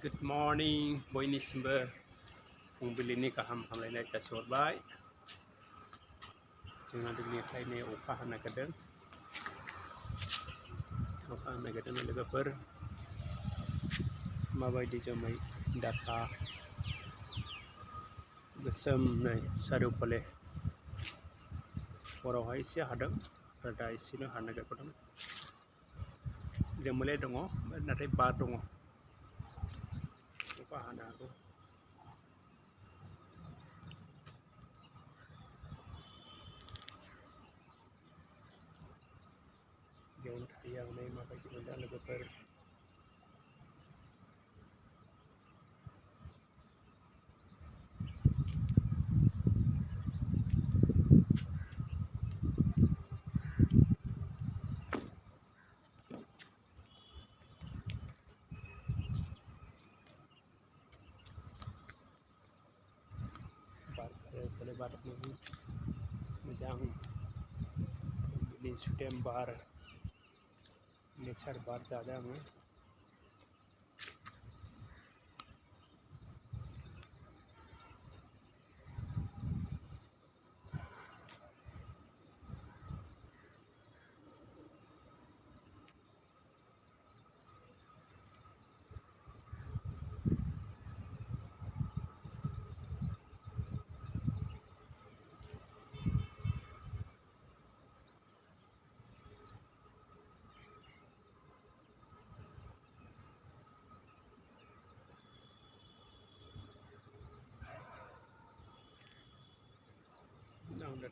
Good morning, boinisimbw. Pungbilini गाहाम जासिहरबाय जोंहा दिनैफ्रायनो अखा हानो नागिरदों लोगोफोर माबायदि जोमै दाखा गोसोमनै सारिय'फाले हरावहाय एसे हादों आरो दा एसेल' हानो नागिरदों जोमैलाय दङ नाथाय बार दङ अखा हानो हागौ बेयावनो थायो आं नै माबायदि मोनदों लोगोफोर बार बारनो मोजां सुदेम बार नेचार बार जादों आङो आं दा